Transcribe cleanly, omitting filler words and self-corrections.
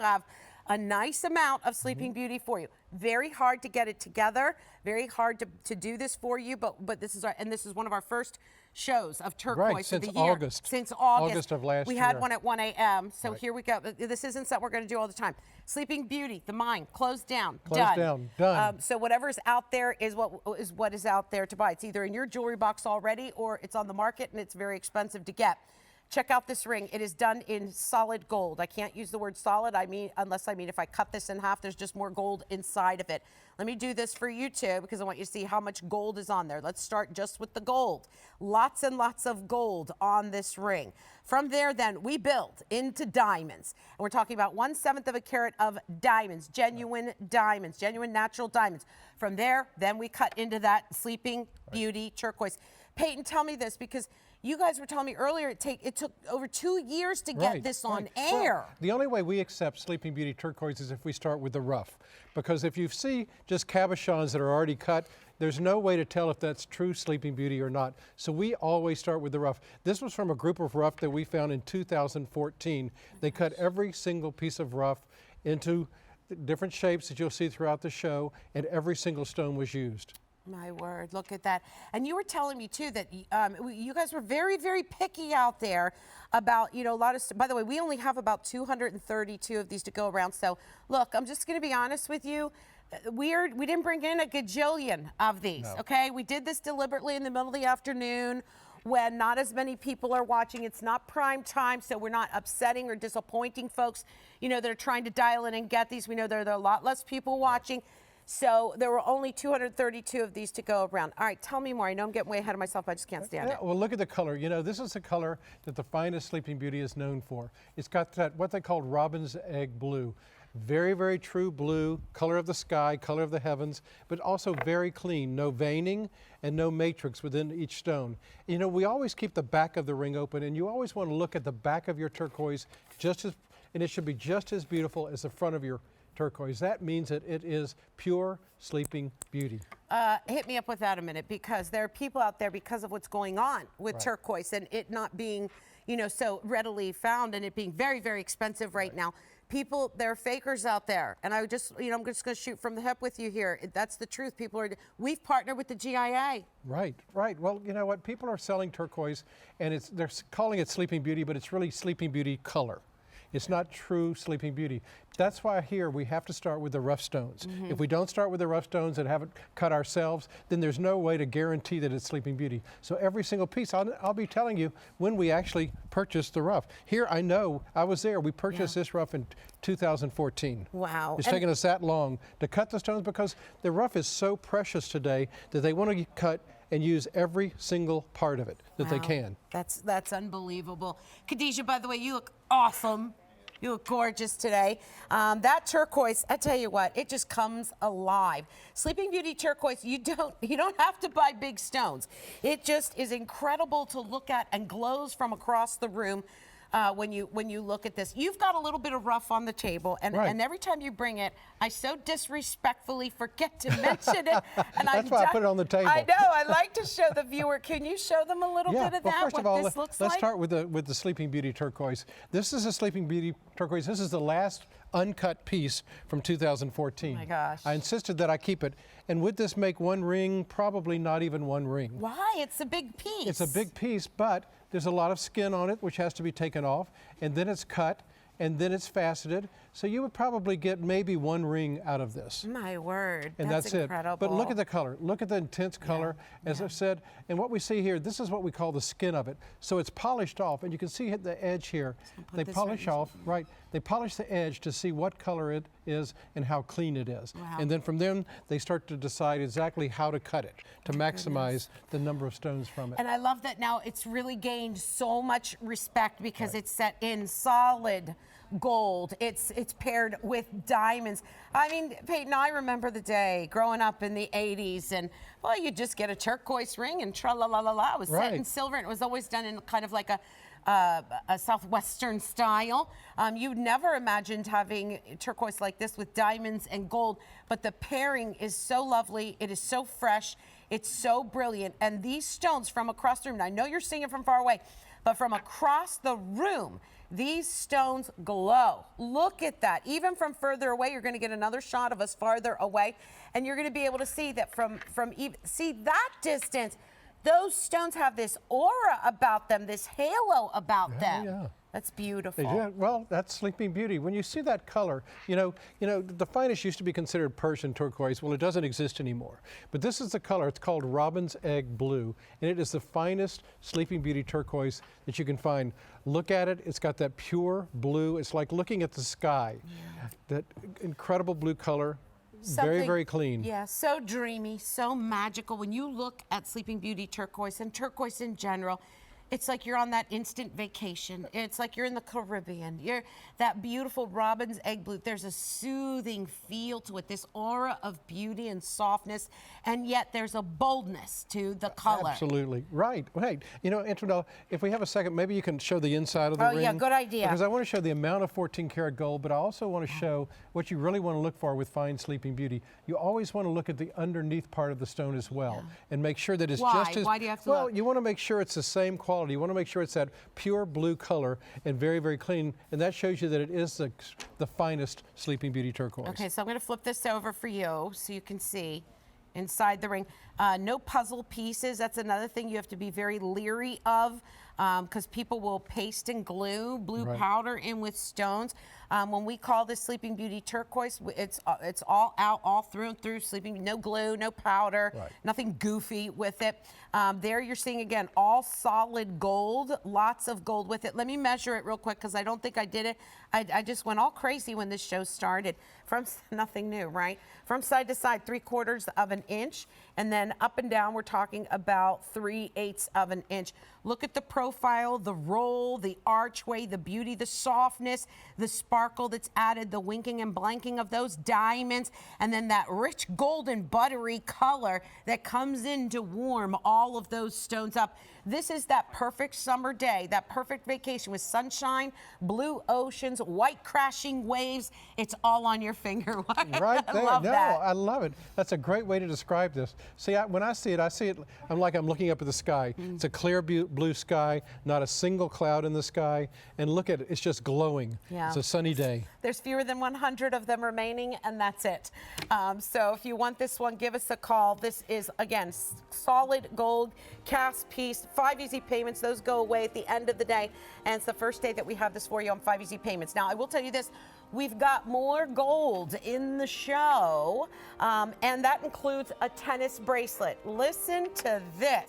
have a nice amount of Sleeping Beauty for you. Very hard to get it together, very hard to do this for you, but this is this is one of our first shows of Turquoise of the year. August. Since August. August of last year. We had one at 1 a.m., so here we go. This isn't something we're going to do all the time. Sleeping Beauty, the mind, closed down, done. So whatever is out there is what is out there to buy. It's either in your jewelry box already or it's on the market and it's very expensive to get. Check out this ring. It is done in solid gold. I can't use the word solid, unless if I cut this in half, there's just more gold inside of it. Let me do this for you too, because I want you to see how much gold is on there. Let's start just with the gold. Lots and lots of gold on this ring. From there, then, we build into diamonds. And we're talking about 1/7 of a carat of diamonds, genuine natural diamonds. From there, then we cut into that Sleeping Beauty turquoise. Peyton, tell me this, because you guys were telling me earlier it took over 2 years to get this on air. Well, the only way we accept Sleeping Beauty turquoise is if we start with the rough. Because if you see just cabochons that are already cut, there's no way to tell if that's true Sleeping Beauty or not. So we always start with the rough. This was from a group of rough that we found in 2014. They cut every single piece of rough into different shapes that you'll see throughout the show, and every single stone was used. My word, look at that. And you were telling me too that you guys were very, very picky out there about, a lot of, by the way, we only have about 232 of these to go around. So look, I'm just going to be honest with you. We didn't bring in a gajillion of these, okay? We did this deliberately in the middle of the afternoon when not as many people are watching. It's not prime time, so we're not upsetting or disappointing folks, that are trying to dial in and get these. We know there are a lot less people watching. So there were only 232 of these to go around. All right, tell me more. I know I'm getting way ahead of myself. I just can't stand it. Well, look at the color. This is the color that the finest Sleeping Beauty is known for. It's got that, what they call robin's egg blue. Very, very true blue, color of the sky, color of the heavens, but also very clean. No veining and no matrix within each stone. We always keep the back of the ring open, and you always want to look at the back of your turquoise and it should be just as beautiful as the front of your turquoise. That means that it is pure Sleeping Beauty. Hit me up with that a minute, because there are people out there, because of what's going on with turquoise and it not being, so readily found, and it being very, very expensive right now. People, there are fakers out there, and I'm just going to shoot from the hip with you here. That's the truth. We've partnered with the GIA. Right. Well, you know what? People are selling turquoise, and they're calling it Sleeping Beauty, but it's really Sleeping Beauty color. It's not true Sleeping Beauty. That's why here we have to start with the rough stones. If we don't start with the rough stones and have it cut ourselves, then there's no way to guarantee that it's Sleeping Beauty. So every single piece, I'll be telling you when we actually purchased the rough. Here, I know, I was there. We purchased this rough in 2014. Wow. It's taken us that long to cut the stones, because the rough is so precious today that they want to cut and use every single part of it that they can. That's unbelievable. Khadijah, by the way, you look awesome. You look gorgeous today. That turquoise, I tell you what, it just comes alive. Sleeping Beauty turquoise, you don't have to buy big stones. It just is incredible to look at and glows from across the room. When you look at this, you've got a little bit of rough on the table, and every time you bring it, I so disrespectfully forget to mention it. And that's why I put it on the table. I know. I like to show the viewer. Can you show them a little bit of that? First of all, let's start with the Sleeping Beauty turquoise. This is a Sleeping Beauty turquoise. This is the last uncut piece from 2014. Oh my gosh. I insisted that I keep it. And would this make one ring? Probably not even one ring. Why? It's a big piece. It's a big piece, but there's a lot of skin on it, which has to be taken off, and then it's cut, and then it's faceted. So you would probably get maybe one ring out of this. My word, and that's incredible. But look at the color. Look at the intense color, as I've said. And what we see here, this is what we call the skin of it. So it's polished off, and you can see the edge here. They polish off, they polish the edge to see what color it is and how clean it is. Wow. And then from them, they start to decide exactly how to cut it to maximize the number of stones from it. And I love that now it's really gained so much respect, because it's set in solid gold. It's paired with diamonds. I mean, Peyton, I remember the day growing up in the 80s, and well, you just get a turquoise ring and tra-la-la-la-la. It was set in silver, and it was always done in kind of like a southwestern style. You'd never imagined having turquoise like this with diamonds and gold, but the pairing is so lovely. It is so fresh. It's so brilliant. And these stones from across the room, and I know you're seeing it from far away, but from across the room, These stones glow. Look at that. Even from further away, you're going to get another shot of us farther away, and you're going to be able to see that see that distance. Those stones have this aura about them, this halo about them. Yeah. That's beautiful. Yeah, well, that's Sleeping Beauty. When you see that color, you know, the finest used to be considered Persian turquoise. Well, it doesn't exist anymore. But this is the color. It's called Robin's Egg Blue, and it is the finest Sleeping Beauty turquoise that you can find. Look at it. It's got that pure blue. It's like looking at the sky. Yeah. That incredible blue color. Very, very clean. Yeah, so dreamy, so magical. When you look at Sleeping Beauty turquoise and turquoise in general, it's like you're on that instant vacation. It's like you're in the Caribbean. You're that beautiful Robin's Egg Blue. There's a soothing feel to it, this aura of beauty and softness, and yet there's a boldness to the color. Absolutely. Right. You know, Antonella, if we have a second, maybe you can show the inside of the ring. Oh, yeah, good idea. Because I want to show the amount of 14 karat gold, but I also want to show what you really want to look for with fine Sleeping Beauty. You always want to look at the underneath part of the stone as well, and make sure that it's just as... Why do you have to Well, look? you want to make sure it's the same quality. You want to make sure it's that pure blue color and very, very clean, and that shows you that it is the finest Sleeping Beauty turquoise. Okay, so I'm going to flip this over for you so you can see inside the ring. No puzzle pieces. That's another thing you have to be very leery of, because people will paste and glue blue powder in with stones. When we call this Sleeping Beauty turquoise, it's all out, all through and through Sleeping. No glue, no powder, nothing goofy with it. There you're seeing again all solid gold, lots of gold with it. Let me measure it real quick because I don't think I did it. I just went all crazy when this show started. From nothing new, right? From side to side, 3/4 of an inch, and then up and down we're talking about 3/8 of an inch. Look at the profile, the roll, the archway, the beauty, the softness, the sparkle that's added, the winking and blanking of those diamonds, and then that rich golden buttery color that comes in to warm all of those stones up. This is that perfect summer day, that perfect vacation with sunshine, blue oceans, white crashing waves. It's all on your finger. Right there. I love that. I love it. That's a great way to describe this. See, when I see it, I'm looking up at the sky. It's a clear blue sky, not a single cloud in the sky. And look at it, it's just glowing. Yeah. It's a sunny day. There's fewer than 100 of them remaining, and that's it. So if you want this one, give us a call. This is, again, solid gold cast piece, 5 easy payments. Those go away at the end of the day, and it's the first day that we have this for you on 5 easy payments. Now, I will tell you this. We've got more gold in the show, and that includes a tennis bracelet. Listen to this.